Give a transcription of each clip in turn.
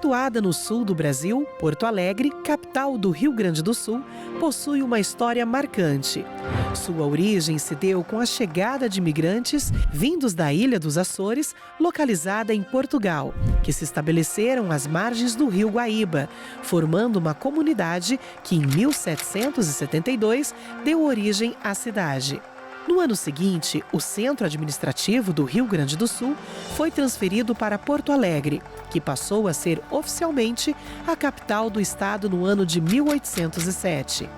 Situada no sul do Brasil, Porto Alegre, capital do Rio Grande do Sul, possui uma história marcante. Sua origem se deu com a chegada de imigrantes vindos da Ilha dos Açores, localizada em Portugal, que se estabeleceram às margens do rio Guaíba, formando uma comunidade que, em 1772, deu origem à cidade. No ano seguinte, o centro administrativo do Rio Grande do Sul foi transferido para Porto Alegre, que passou a ser oficialmente a capital do estado no ano de 1807.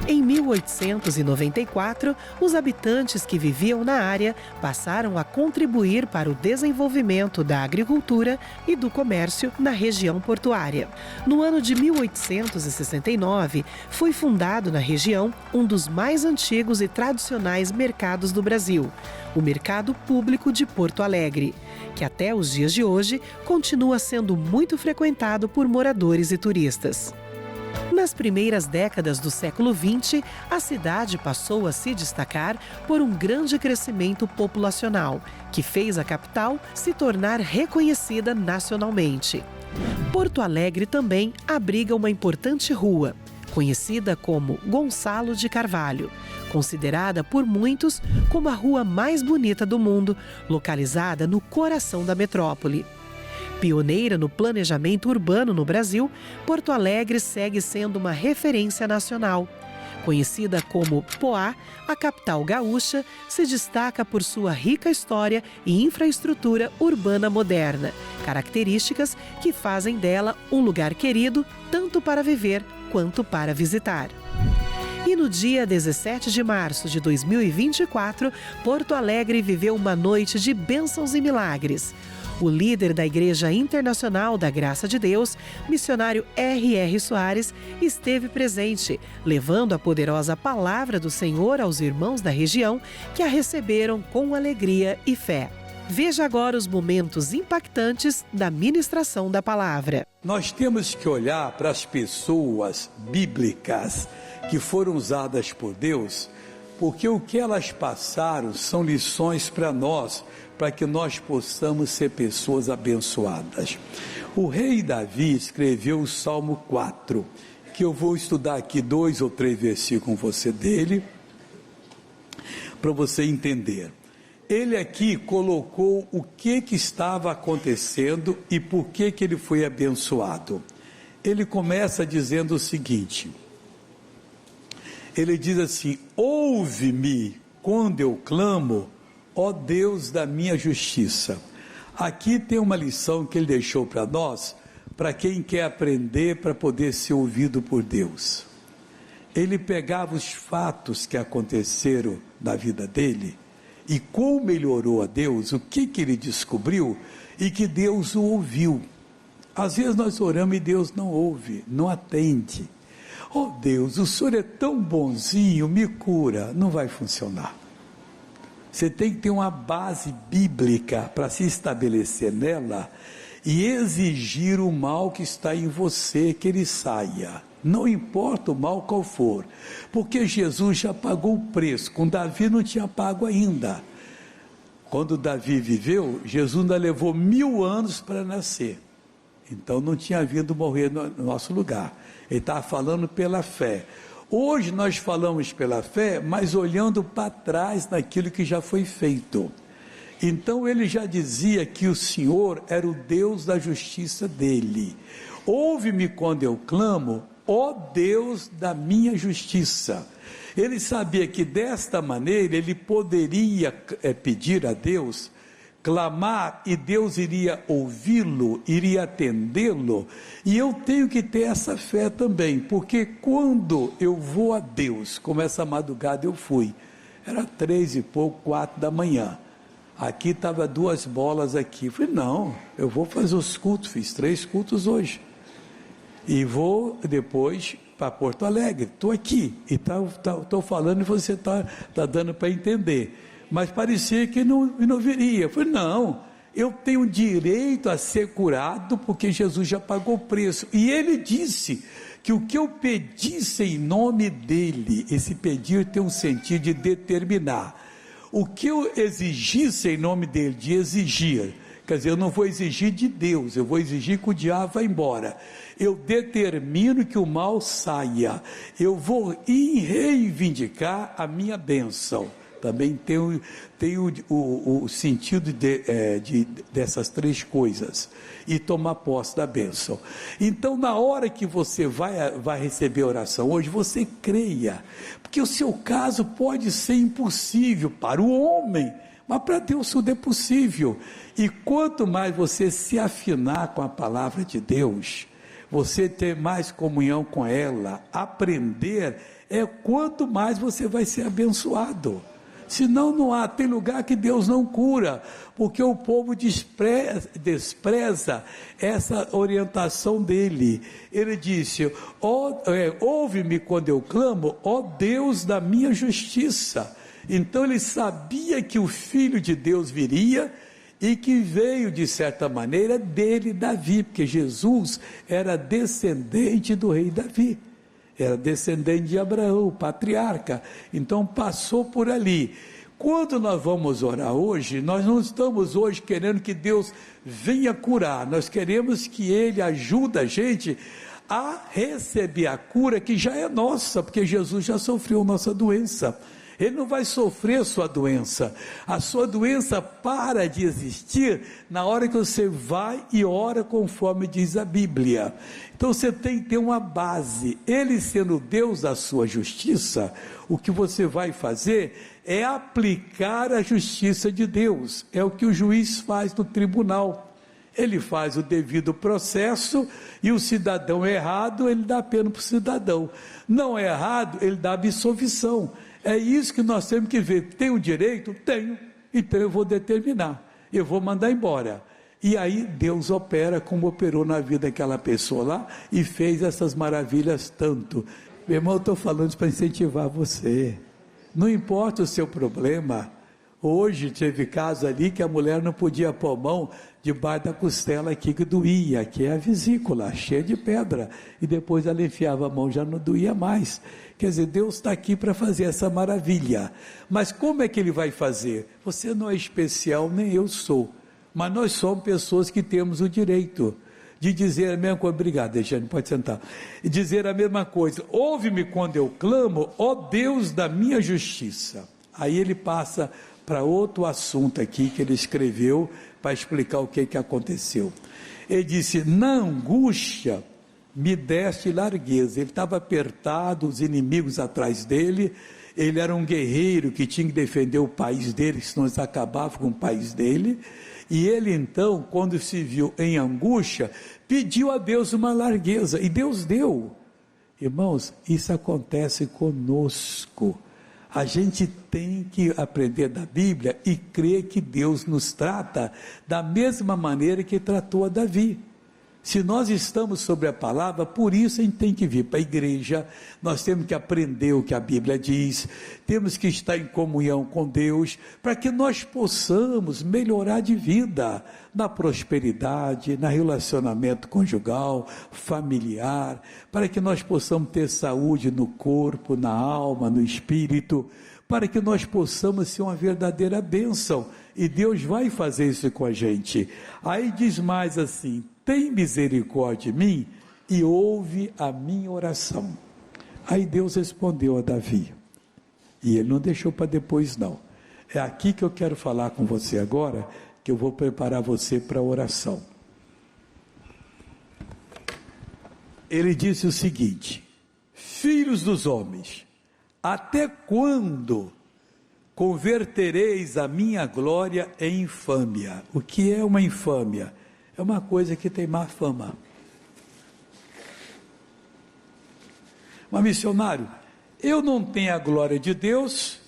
Em 1894, os habitantes que viviam na área passaram a contribuir para o desenvolvimento da agricultura e do comércio na região portuária. No ano de 1869, foi fundado na região um dos mais antigos e tradicionais mercados do Brasil, o Mercado Público de Porto Alegre, que até os dias de hoje continua sendo muito frequentado por moradores e turistas. Nas primeiras décadas do século XX, a cidade passou a se destacar por um grande crescimento populacional, que fez a capital se tornar reconhecida nacionalmente. Porto Alegre também abriga uma importante rua, conhecida como Gonçalo de Carvalho, considerada por muitos como a rua mais bonita do mundo, localizada no coração da metrópole. Pioneira no planejamento urbano no Brasil, Porto Alegre segue sendo uma referência nacional. Conhecida como Poá, a capital gaúcha se destaca por sua rica história e infraestrutura urbana moderna, características que fazem dela um lugar querido tanto para viver quanto para visitar. E no dia 17 de março de 2024, Porto Alegre viveu uma noite de bênçãos e milagres. O líder da Igreja Internacional da Graça de Deus, missionário R.R. Soares, esteve presente, levando a poderosa palavra do Senhor aos irmãos da região, que a receberam com alegria e fé. Veja agora os momentos impactantes da ministração da palavra. Nós temos que olhar para as pessoas bíblicas que foram usadas por Deus, porque o que elas passaram são lições para nós, para que nós possamos ser pessoas abençoadas. O rei Davi escreveu o Salmo 4, que eu vou estudar aqui 2 ou 3 versículos com você dele, para você entender. Ele aqui colocou o que estava acontecendo e por que ele foi abençoado. Ele começa dizendo o seguinte, ele diz assim: ouve-me quando eu clamo, ó Deus da minha justiça. Aqui tem uma lição que ele deixou para nós, para quem quer aprender para poder ser ouvido por Deus. Ele pegava os fatos que aconteceram na vida dele e como ele orou a Deus, o que ele descobriu e que Deus o ouviu. Às vezes nós oramos e Deus não ouve, não atende. Oh Deus, o Senhor é tão bonzinho, me cura. Não vai funcionar. Você tem que ter uma base bíblica para se estabelecer nela e exigir o mal que está em você, que ele saia. Não importa o mal qual for, porque Jesus já pagou o preço. Com Davi não tinha pago ainda. Quando Davi viveu, Jesus ainda levou 1000 anos para nascer. Então não tinha vindo morrer no nosso lugar. Ele estava falando pela fé. Hoje nós falamos pela fé, mas olhando para trás naquilo que já foi feito. Então ele já dizia que o Senhor era o Deus da justiça dele. Ouve-me quando eu clamo, ó Deus da minha justiça. Ele sabia que desta maneira ele poderia pedir a Deus, clamar, e Deus iria ouvi-lo, iria atendê-lo. E eu tenho que ter essa fé também, porque quando eu vou a Deus, como essa madrugada eu fui, era 3 e pouco, 4 da manhã, aqui estava 2 bolas aqui, falei, não, eu vou fazer os cultos, fiz 3 cultos hoje, e vou depois para Porto Alegre, estou aqui, e estou falando e você está dando para entender, mas parecia que não viria. Eu falei, não, eu tenho direito a ser curado, porque Jesus já pagou o preço, e ele disse que o que eu pedisse em nome dele, esse pedir tem um sentido de determinar, o que eu exigisse em nome dele, de exigir, Quer dizer, eu não vou exigir de Deus, eu vou exigir que o diabo vá embora. Eu determino que o mal saia. Eu vou reivindicar a minha bênção. Também tem o sentido dessas três coisas. E tomar posse da bênção. Então, na hora que você vai receber a oração hoje, você creia. Porque o seu caso pode ser impossível para o homem, mas para Deus tudo é possível. E quanto mais você se afinar com a palavra de Deus, você ter mais comunhão com ela, aprender, quanto mais você vai ser abençoado. Senão não há, tem lugar que Deus não cura, porque o povo despreza essa orientação dele. Ele disse, ouve-me quando eu clamo, ó Deus da minha justiça. Então ele sabia que o Filho de Deus viria, e que veio de certa maneira dele, Davi, porque Jesus era descendente do rei Davi. Era descendente de Abraão, patriarca, então passou por ali. Quando nós vamos orar hoje, nós não estamos hoje querendo que Deus venha curar, nós queremos que Ele ajude a gente a receber a cura que já é nossa, porque Jesus já sofreu nossa doença. Ele não vai sofrer sua doença, a sua doença para de existir na hora que você vai e ora conforme diz a Bíblia. Então você tem que ter uma base. Ele sendo Deus da sua justiça, o que você vai fazer é aplicar a justiça de Deus, é o que o juiz faz no tribunal. Ele faz o devido processo, e o cidadão errado, ele dá pena para o cidadão, não é errado, ele dá absolvição. É isso que nós temos que ver. Tem o direito? Tenho, então eu vou determinar, eu vou mandar embora. E aí Deus opera como operou na vida daquela pessoa lá, e fez essas maravilhas tanto. Meu irmão, eu estou falando isso para incentivar você, não importa o seu problema. Hoje teve caso ali que a mulher não podia pôr a mão debaixo da costela aqui que doía, que é a vesícula, cheia de pedra, e depois ela enfiava a mão, já não doía mais. Quer dizer, Deus está aqui para fazer essa maravilha, mas como é que Ele vai fazer? Você não é especial, nem eu sou, mas nós somos pessoas que temos o direito de dizer a mesma coisa. Obrigado, Deixane, pode sentar. E dizer a mesma coisa, ouve-me quando eu clamo, ó Deus da minha justiça. Aí ele passa para outro assunto aqui que ele escreveu para explicar o que aconteceu. Ele disse, na angústia me deste largueza. Ele estava apertado, os inimigos atrás dele, ele era um guerreiro que tinha que defender o país dele, senão eles acabavam com o país dele, e ele então, quando se viu em angústia, pediu a Deus uma largueza, e Deus deu. Irmãos, isso acontece conosco. A gente tem que aprender da Bíblia e crer que Deus nos trata da mesma maneira que tratou a Davi. Se nós estamos sobre a palavra, por isso a gente tem que vir para a igreja, nós temos que aprender o que a Bíblia diz, temos que estar em comunhão com Deus, para que nós possamos melhorar de vida, na prosperidade, no relacionamento conjugal, familiar, para que nós possamos ter saúde no corpo, na alma, no espírito, para que nós possamos ser uma verdadeira bênção, e Deus vai fazer isso com a gente. Aí diz mais assim, tem misericórdia de mim e ouve a minha oração. Aí Deus respondeu a Davi, e ele não deixou para depois não, é aqui que eu quero falar com você agora, que eu vou preparar você para a oração. Ele disse o seguinte, filhos dos homens, até quando convertereis a minha glória em infâmia? O que é uma infâmia? É uma coisa que tem má fama. Mas missionário, eu não tenho a glória de Deus,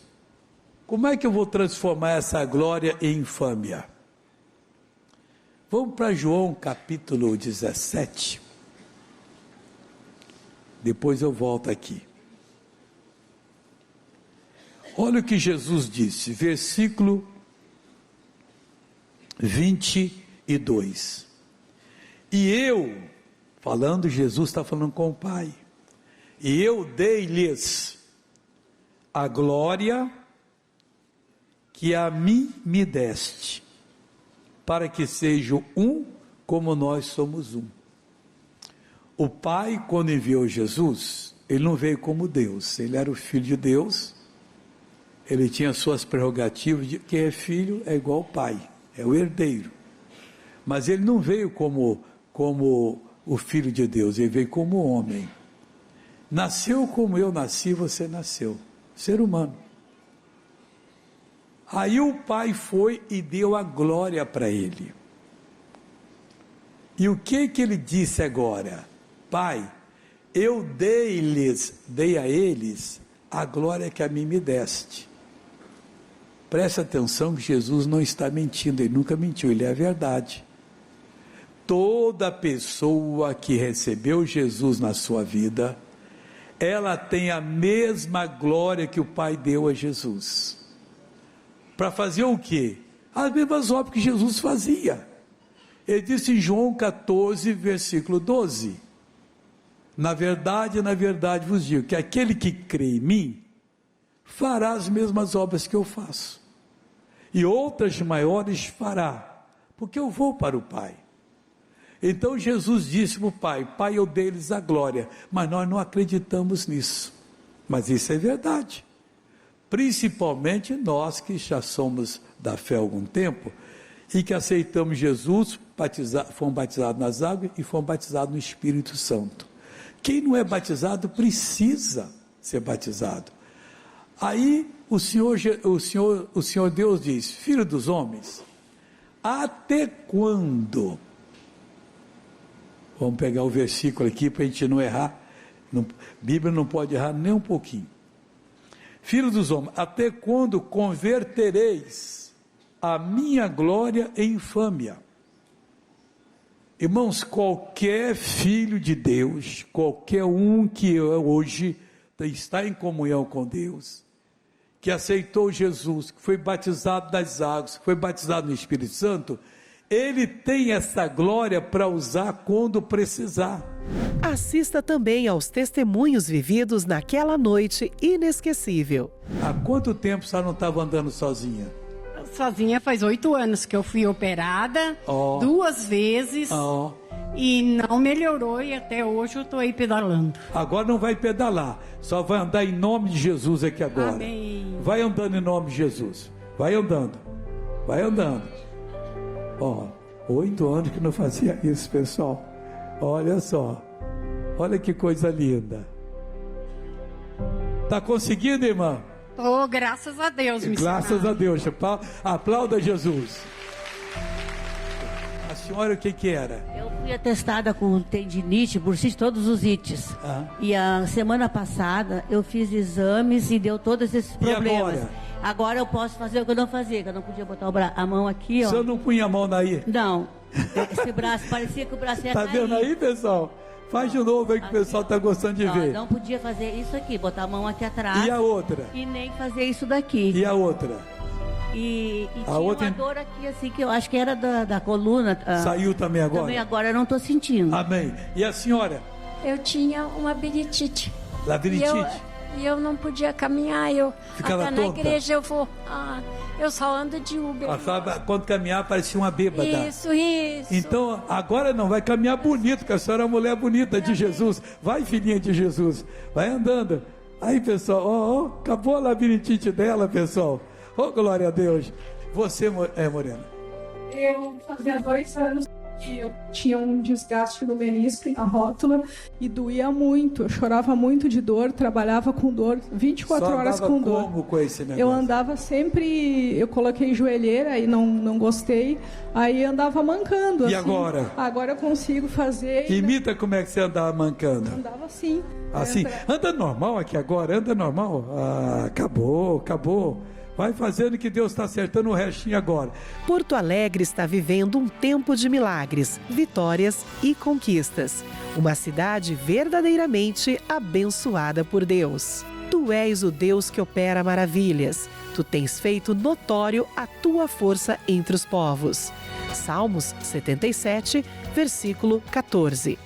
como é que eu vou transformar essa glória em infâmia? Vamos para João capítulo 17, depois eu volto aqui. Olha o que Jesus disse, versículo 22, e eu, falando, Jesus está falando com o Pai, e eu dei-lhes a glória que a mim me deste, para que sejam um como nós somos um. O Pai, quando enviou Jesus, ele não veio como Deus, ele era o Filho de Deus, ele tinha suas prerrogativas, de quem é filho é igual ao Pai, é o herdeiro. Mas ele não veio como o Filho de Deus, ele veio como homem. Nasceu como eu nasci, você nasceu, ser humano. Aí o Pai foi e deu a glória para ele. E o que ele disse agora? Pai, eu dei a eles a glória que a mim me deste. Presta atenção que Jesus não está mentindo, ele nunca mentiu, ele é a verdade. Toda pessoa que recebeu Jesus na sua vida, ela tem a mesma glória que o Pai deu a Jesus. Para fazer o quê? As mesmas obras que Jesus fazia. Ele disse em João 14, versículo 12, na verdade vos digo, que aquele que crê em mim, fará as mesmas obras que eu faço, e outras maiores fará, porque eu vou para o Pai. Então Jesus disse para o Pai, Pai, eu dei-lhes a glória, mas nós não acreditamos nisso, mas isso é verdade, principalmente nós que já somos da fé há algum tempo, e que aceitamos Jesus, fomos batizados nas águas e fomos batizados no Espírito Santo. Quem não é batizado precisa ser batizado. Aí o Senhor Deus diz, Filho dos homens, até quando? Vamos pegar o versículo aqui para a gente não errar. Bíblia não pode errar nem um pouquinho. Filho dos homens, até quando convertereis a minha glória em infâmia? Irmãos, qualquer filho de Deus, qualquer um que hoje está em comunhão com Deus, que aceitou Jesus, que foi batizado das águas, que foi batizado no Espírito Santo, ele tem essa glória para usar quando precisar. Assista também aos testemunhos vividos naquela noite inesquecível. Há quanto tempo você não estava andando sozinha? Sozinha faz 8 anos que eu fui operada, 2 vezes, e não melhorou, e até hoje eu estou aí pedalando. Agora não vai pedalar, só vai andar em nome de Jesus aqui agora. Amém. Vai andando em nome de Jesus, vai andando. 8 anos que não fazia isso, pessoal. Olha só, olha que coisa linda. Tá conseguindo, irmã? Oh, graças a Deus, graças a Deus, aplauda Jesus. A senhora o que era? Eu fui atestada com tendinite, bursite, todos os ites. E a semana passada eu fiz exames e deu todos esses problemas. Agora eu posso fazer o que eu não fazia, que eu não podia botar a mão aqui, ó. O senhor não punha a mão daí? Não, esse braço, parecia que o braço ia cair. Tá vendo aí, pessoal? Faz de novo aí que o pessoal está gostando de ver. Não podia fazer isso aqui, botar a mão aqui atrás. E a outra? E nem fazer isso daqui. E a outra? E tinha outra uma dor aqui, assim, que eu acho que era da coluna. Saiu também agora? Também agora eu não estou sentindo. Amém. E a senhora? Eu tinha uma labirintite. Labirintite? E eu não podia caminhar, ficava até tonta? Na igreja eu só ando de Uber. Quando caminhar parecia uma bêbada. Isso. Então agora não, vai caminhar bonito, porque a senhora é uma mulher bonita de Jesus. Vai, filhinha de Jesus, vai andando. Aí, pessoal, acabou a labirintite dela, pessoal. Glória a Deus. Você, Morena? Eu fazia 2 anos que eu tinha um desgaste no menisco, na rótula, e doía muito. Eu chorava muito de dor, trabalhava com dor, 24 horas com dor. Como com esse negócio? Eu andava sempre, eu coloquei joelheira e não gostei, aí andava mancando. E assim. agora? Agora eu consigo fazer. Imita como é que você andava mancando. Andava assim. Assim? Anda normal aqui agora? Anda normal? Acabou. Vai fazendo que Deus está acertando o restinho agora. Porto Alegre está vivendo um tempo de milagres, vitórias e conquistas. Uma cidade verdadeiramente abençoada por Deus. Tu és o Deus que opera maravilhas. Tu tens feito notório a tua força entre os povos. Salmos 77, versículo 14.